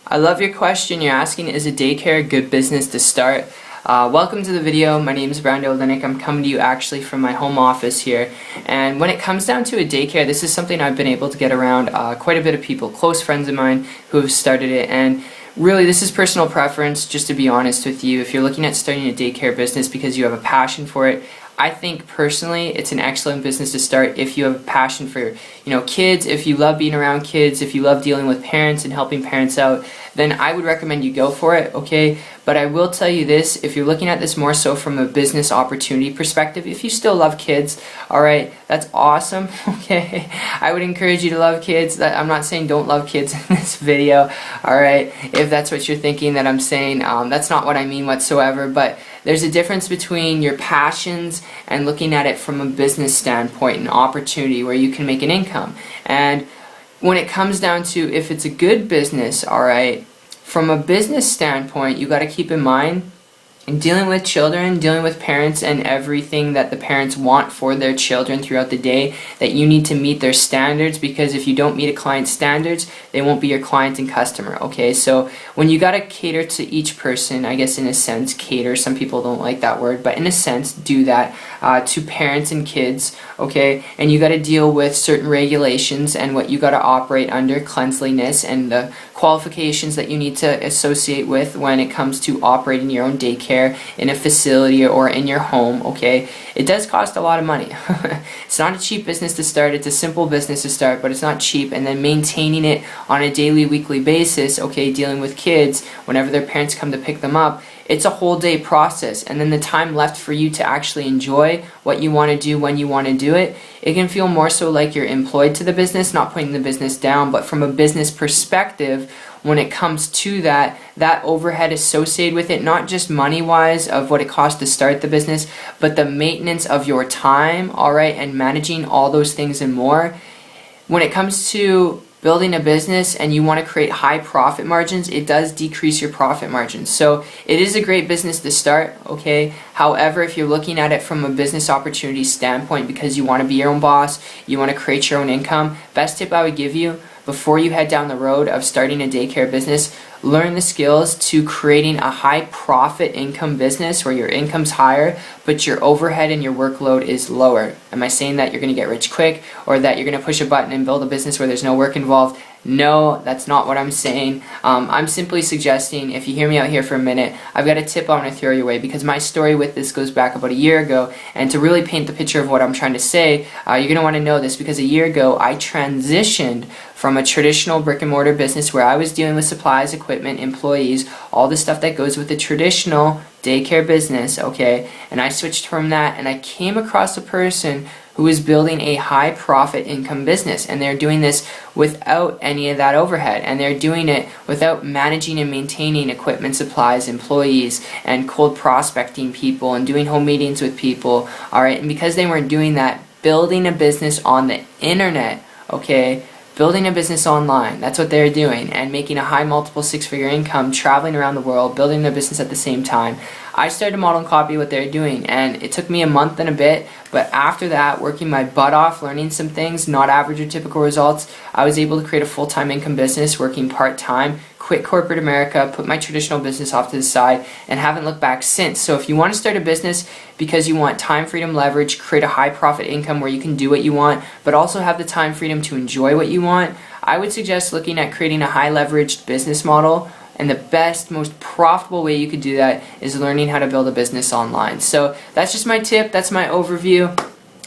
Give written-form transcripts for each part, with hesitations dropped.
I love your question. You're asking, is a daycare a good business to start? Welcome to the video. My name is Brando Linick. I'm coming to you actually from my home office here. And when it comes down to a daycare, this is something I've been able to get around quite a bit of people, close friends of mine who have started it. And really, this is personal preference, just to be honest with you. If you're looking at starting a daycare business because you have a passion for it, I think personally it's an excellent business to start if you have a passion for, kids, if you love being around kids, if you love dealing with parents and helping parents out, then I would recommend you go for it, okay? But I will tell you this, if you're looking at this more so from a business opportunity perspective, if you still love kids, alright, that's awesome, okay? I would encourage you to love kids. I'm not saying don't love kids in this video, alright? If that's what you're thinking that I'm saying, that's not what I mean whatsoever, but there's a difference between your passions and looking at it from a business standpoint, an opportunity where you can make an income. And when it comes down to if it's a good business, alright, from a business standpoint, you got to keep in mind dealing with children, dealing with parents, and everything that the parents want for their children throughout the day, that you need to meet their standards, because if you don't meet a client's standards, they won't be your client and customer, okay? So when you got to cater to each person, I guess in a sense, cater, some people don't like that word, but in a sense, do that to parents and kids, okay? And you got to deal with certain regulations and what you got to operate under, cleanliness, and the qualifications that you need to associate with when it comes to operating your own daycare in a facility or in your home, okay? It does cost a lot of money. It's not a cheap business to start. It's a simple business to start, but it's not cheap. And then maintaining it on a daily, weekly basis, okay, dealing with kids whenever their parents come to pick them up, it's a whole day process. And then the time left for you to actually enjoy what you want to do when you want to do it, it can feel more so like you're employed to the business, not putting the business down, but from a business perspective, when it comes to that overhead associated with it, not just money-wise of what it costs to start the business, but the maintenance of your time, alright, and managing all those things and more. When it comes to building a business and you want to create high profit margins, it does decrease your profit margins. So it is a great business to start, okay? However, if you're looking at it from a business opportunity standpoint because you want to be your own boss, you want to create your own income, best tip I would give you before you head down the road of starting a daycare business, learn the skills to creating a high profit income business where your income's higher, but your overhead and your workload is lower. Am I saying that you're going to get rich quick or that you're going to push a button and build a business where there's no work involved? No, that's not what I'm saying. I'm simply suggesting, if you hear me out here for a minute, I've got a tip I want to throw your way, because my story with this goes back about a year ago, and to really paint the picture of what I'm trying to say, you're going to want to know this, because a year ago I transitioned from a traditional brick and mortar business where I was dealing with supplies, equipment, employees, all the stuff that goes with the traditional daycare business, okay, and I switched from that and I came across a person who is building a high profit income business, and they're doing this without any of that overhead, and they're doing it without managing and maintaining equipment, supplies, employees, and cold prospecting people and doing home meetings with people, alright? And because they weren't doing that, building a business on the internet, okay, building a business online, that's what they're doing, and making a high multiple six-figure income, traveling around the world, building their business at the same time. I started to model and copy what they're doing, and it took me a month and a bit, but after that, working my butt off, learning some things, not average or typical results, I was able to create a full-time income business, working part-time, quit corporate America, put my traditional business off to the side, and haven't looked back since. So if you want to start a business because you want time freedom, leverage, create a high profit income where you can do what you want, but also have the time freedom to enjoy what you want, I would suggest looking at creating a high leveraged business model. And the best, most profitable way you could do that is learning how to build a business online. So that's just my tip. That's my overview.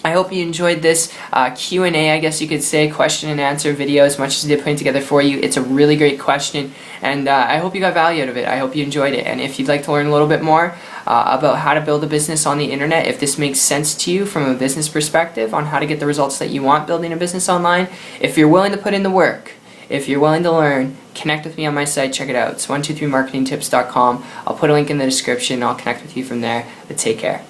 I hope you enjoyed this Q&A, I guess you could say, question and answer video as much as I did putting together for you. It's a really great question, and I hope you got value out of it. I hope you enjoyed it. And if you'd like to learn a little bit more about how to build a business on the internet, if this makes sense to you from a business perspective on how to get the results that you want building a business online, if you're willing to put in the work, if you're willing to learn, connect with me on my site. Check it out. It's 123marketingtips.com. I'll put a link in the description. I'll connect with you from there. But take care.